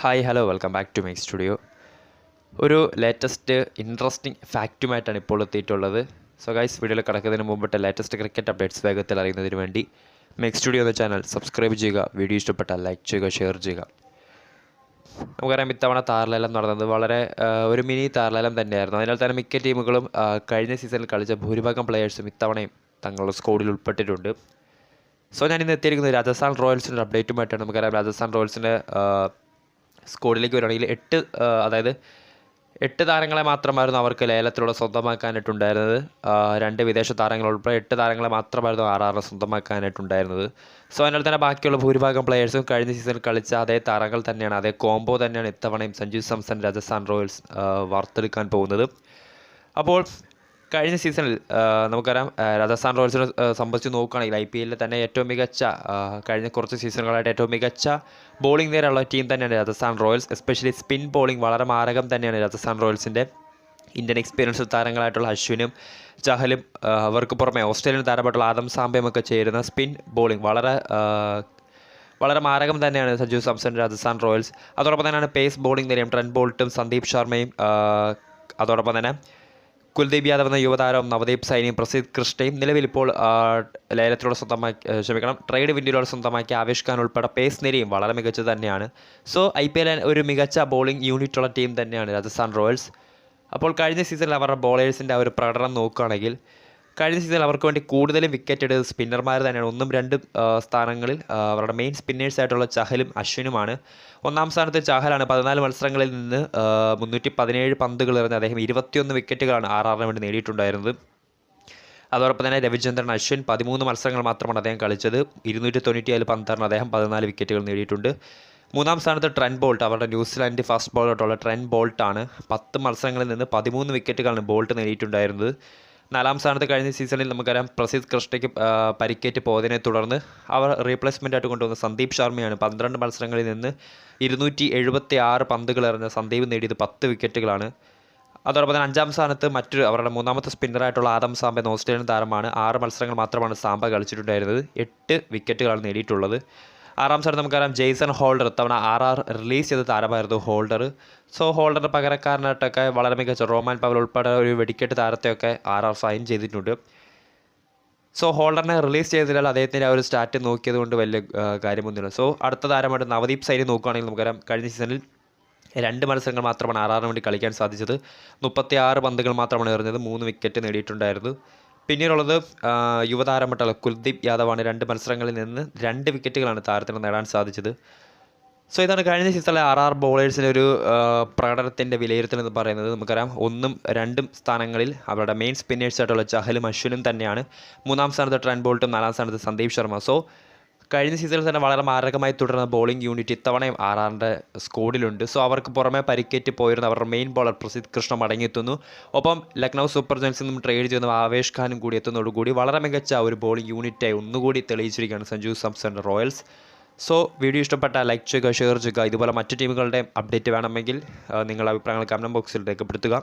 Hi hello welcome back to my studio. ഒരു latest interesting ഫാക്റ്റുമായിട്ടാണ് ഇപ്പോൾ എത്തിയിട്ടുള്ളത്. സോ ഗൈസ്, വീഡിയോയിൽ കിടക്കുന്നതിന് മുമ്പിട്ട് ലേറ്റസ്റ്റ് ക്രിക്കറ്റ് അപ്ഡേറ്റ്സ് വേഗത്തിൽ അറിയുന്നതിന് വേണ്ടി മെക് സ്റ്റുഡിയോ എന്ന ചാനൽ സബ്സ്ക്രൈബ് ചെയ്യുക. വീഡിയോ ഇഷ്ടപ്പെട്ടാൽ ലൈക്ക് ചെയ്യുക, ഷെയർ ചെയ്യുക. നമുക്കറിയാം, ഇത്തവണ താരലേലം നടന്നത് വളരെ ഒരു മിനി താരലേലം തന്നെയായിരുന്നു. അതിനാൽ തന്നെ മിക്ക ടീമുകളും കഴിഞ്ഞ സീസണിൽ കളിച്ച ഭൂരിഭാഗം പ്ലെയേഴ്സും ഇത്തവണയും തങ്ങളുടെ സ്ക്വാഡിൽ ഉൾപ്പെട്ടിട്ടുണ്ട്. സോ ഞാൻ ഇന്ന് എത്തിയിരിക്കുന്നത് രാജസ്ഥാൻ റോയൽസിൻ്റെ അപ്ഡേറ്റുമായിട്ടാണ്. നമുക്കറിയാം, രാജസ്ഥാൻ റോയൽസിൻ്റെ സ്ക്വാഡിലേക്ക് വരികയാണെങ്കിൽ എട്ട് താരങ്ങളെ മാത്രമായിരുന്നു അവർക്ക് ലേലത്തിലൂടെ സ്വന്തമാക്കാനായിട്ടുണ്ടായിരുന്നത്. 2 വിദേശ താരങ്ങൾ ഉൾപ്പെടെ 8 താരങ്ങളെ മാത്രമായിരുന്നു RR സ്വന്തമാക്കാനായിട്ടുണ്ടായിരുന്നത്. സോ അതിനാൽ തന്നെ ബാക്കിയുള്ള ഭൂരിഭാഗം പ്ലെയേഴ്സും കഴിഞ്ഞ സീസണിൽ കളിച്ച അതേ താരങ്ങൾ തന്നെയാണ്, അതേ കോംബോ തന്നെയാണ് ഇത്തവണയും സഞ്ജു സാംസൺ രാജസ്ഥാൻ റോയൽസ് വാർത്തെടുക്കാൻ പോകുന്നത്. അപ്പോൾ കഴിഞ്ഞ സീസണിൽ നമുക്കറിയാം, രാജസ്ഥാൻ റോയൽസിനെ സംബന്ധിച്ച് നോക്കുകയാണെങ്കിൽ IPL തന്നെ ഏറ്റവും മികച്ച കഴിഞ്ഞ കുറച്ച് സീസണുകളായിട്ട് ഏറ്റവും മികച്ച ബോളിംഗ് നിരയുള്ള ടീം തന്നെയാണ് Rajasthan Royals. Especially spin bowling വളരെ മാരകം തന്നെയാണ് രാജസ്ഥാൻ റോയൽസിൻ്റെ. ഇന്ത്യൻ എക്സ്പീരിയൻസ് താരങ്ങളായിട്ടുള്ള അശ്വിനും ചഹലും അവർക്ക് പുറമെ ഓസ്ട്രേലിയൻ താരമായിട്ടുള്ള ആദം സാംബയും ഒക്കെ ചേരുന്ന സ്പിൻ ബോളിംഗ് വളരെ മാരകം തന്നെയാണ് സഞ്ജു സാംസൺ രാജസ്ഥാൻ റോയൽസ്. അതോടൊപ്പം തന്നെയാണ് പേസ് ബോളിംഗ് നിരയും ട്രെൻറ്റ് ബോൾട്ടും സന്ദീപ് ശർമ്മയും അതോടൊപ്പം തന്നെ കുൽദീപ് യാദവ് എന്ന യുവതാരവും നവദീപ് സൈനിയും പ്രസിദ്ധ് കൃഷ്ണയും നിലവിലിപ്പോൾ ലേലത്തിലൂടെ ട്രേഡ് വിൻഡോയിലൂടെ സ്വന്തമാക്കിയ ആവേശ് ഖാൻ ഉൾപ്പെടെ പേസ് നിരയും വളരെ മികച്ചത് തന്നെയാണ്. സോ IPL ഒരു മികച്ച ബോളിംഗ് യൂണിറ്റുള്ള ടീം തന്നെയാണ് രാജസ്ഥാൻ റോയൽസ്. അപ്പോൾ കഴിഞ്ഞ സീസണിൽ അവരുടെ ബോളേഴ്സിൻ്റെ ഒരു പ്രകടനം നോക്കുകയാണെങ്കിൽ കഴിഞ്ഞ സീസണിൽ അവർക്ക് വേണ്ടി കൂടുതലും വിക്കറ്റ് എടുത്തത് സ്പിന്നർമാർ തന്നെയാണ്. 1-2 സ്ഥാനങ്ങളിൽ അവരുടെ മെയിൻ സ്പിന്നേഴ്സായിട്ടുള്ള ചഹലും അശ്വിനുമാണ്. ഒന്നാം സ്ഥാനത്ത് ചഹലാണ്. 14 മത്സരങ്ങളിൽ നിന്ന് 317 പന്തുകൾ എറിഞ്ഞ് അദ്ദേഹം 21 വിക്കറ്റുകളാണ് RRന് വേണ്ടി നേടിയിട്ടുണ്ടായിരുന്നത്. അതോടൊപ്പം തന്നെ രവിചന്ദ്രൻ അശ്വിൻ 13 മത്സരങ്ങൾ മാത്രമാണ് അദ്ദേഹം കളിച്ചത്. 297 പന്തെറിഞ്ഞ് അദ്ദേഹം 14 വിക്കറ്റുകൾ നേടിയിട്ടുണ്ട്. മൂന്നാം സ്ഥാനത്ത് ട്രെൻറ്റ് ബോൾട്ട്, അവരുടെ ന്യൂസിലാൻഡ് ഫാസ്റ്റ് ബോളറായിട്ടുള്ള ട്രെൻറ്റ് ബോൾട്ടാണ്. 10 മത്സരങ്ങളിൽ നിന്ന് 13 വിക്കറ്റുകളാണ് ബോൾട്ട് നേടിയിട്ടുണ്ടായിരുന്നത്. 4-ം സ്ഥാനത്ത് കഴിഞ്ഞ സീസണിൽ നമുക്കറിയാം, പ്രസിദ്ധ് കൃഷ്ണയ്ക്ക് പരിക്കേറ്റ് പോയതിനെ തുടർന്ന് അവർ റീപ്ലേസ്മെൻ്റ് ആയിട്ട് കൊണ്ടുവന്ന സന്ദീപ് ശർമ്മയാണ്. 12 മത്സരങ്ങളിൽ നിന്ന് 276 പന്തുകൾ എറിഞ്ഞ സന്ദീപ് നേടിയത് 10 വിക്കറ്റുകളാണ്. അതോടൊപ്പം തന്നെ 5-ം സ്ഥാനത്ത് അവരുടെ മൂന്നാമത്തെ സ്പിന്നറായിട്ടുള്ള ആദം സാംബ എന്ന ഓസ്ട്രേലിയൻ താരമാണ്. 6 മത്സരങ്ങൾ മാത്രമാണ് സാംബ കളിച്ചിട്ടുണ്ടായിരുന്നത്. 8 വിക്കറ്റുകളാണ് നേടിയിട്ടുള്ളത്. 6-ം സ്ഥാനത്ത് നമുക്കറിയാം, ജെയ്സൺ ഹോൾഡർ, ഇത്തവണ RR റിലീസ് ചെയ്ത താരമായിരുന്നു ഹോൾഡർ. സോ ഹോൾഡറിൻ്റെ പകരക്കാരനായിട്ടൊക്കെ വളരെ മികച്ച റോമാൻ പവൽ ഉൾപ്പെടെ ഒരു വെടിക്കെട്ട് താരത്തെയൊക്കെ RR സൈൻ ചെയ്തിട്ടുണ്ട്. സോ ഹോൾഡറിനെ റിലീസ് ചെയ്തതിനാൽ അദ്ദേഹത്തിൻ്റെ ആ ഒരു സ്റ്റാറ്റ് നോക്കിയത് കൊണ്ട് വലിയ കാര്യമൊന്നുമില്ല. സോ അടുത്ത താരമായിട്ട് നവദീപ് സൈനി നോക്കുകയാണെങ്കിൽ നമുക്കറിയാം, കഴിഞ്ഞ സീസണിൽ 2 മത്സരങ്ങൾ മാത്രമാണ് RRന് വേണ്ടി കളിക്കാൻ സാധിച്ചത്. 36 പന്തുകൾ മാത്രമാണ് എറിഞ്ഞത്. 3 വിക്കറ്റ് നേടിയിട്ടുണ്ടായിരുന്നു. പിന്നീടുള്ളത് യുവതാരമായിട്ടുള്ള കുൽദീപ് യാദവാണ്. 2 മത്സരങ്ങളിൽ നിന്ന് 2 വിക്കറ്റുകളാണ് താരത്തിന് നേടാൻ സാധിച്ചത്. സോ ഇതാണ് കഴിഞ്ഞ സീസണിലെ RR ബോളേഴ്സിൻ്റെ ഒരു പ്രകടനത്തിൻ്റെ വിലയിരുത്തൽ എന്ന് പറയുന്നത്. നമുക്കറിയാം, 1-ഉം 2-ഉം സ്ഥാനങ്ങളിൽ അവരുടെ മെയിൻ സ്പിന്നേഴ്സായിട്ടുള്ള ചഹലും അശ്വിനും തന്നെയാണ്. 3-ം സ്ഥാനത്ത് ട്രെൻറ്റ് ബോൾട്ടും 4-ം സ്ഥാനത്ത് സന്ദീപ് ശർമ്മ. സോ കഴിഞ്ഞ സീസണിൽ തന്നെ വളരെ മാരകമായി തുടർന്ന ബോളിംഗ് യൂണിറ്റ് ഇത്തവണയും RRൻ്റെ സ്ക്വാഡിലുണ്ട്. സോ അവർക്ക് പുറമെ പരിക്കേറ്റ് പോയിരുന്ന അവരുടെ മെയിൻ ബോളർ പ്രസിദ്ധ് കൃഷ്ണ മടങ്ങിയെത്തുന്നു. ഒപ്പം ലക്നൗ സൂപ്പർ ജയൻസിൽ നിന്നും ട്രേഡ് ചെയ്യുന്ന ആവേശ് ഖാനും കൂടി എത്തുന്നതോടുകൂടി വളരെ മികച്ച ഒരു ബോളിംഗ് യൂണിറ്റായി ഒന്നുകൂടി തെളിയിച്ചിരിക്കുകയാണ് Sanju Samson Royals. So video ഇഷ്ടപ്പെട്ടാൽ ലൈക്ക് ചെയ്യുക, ഷെയർ ചെയ്യുക. ഇതുപോലെ മറ്റു ടീമുകളുടെ അപ്ഡേറ്റ് വേണമെങ്കിൽ നിങ്ങളുടെ അഭിപ്രായങ്ങൾ കമൻറ്റ് ബോക്സിൽ രേഖപ്പെടുത്തുക.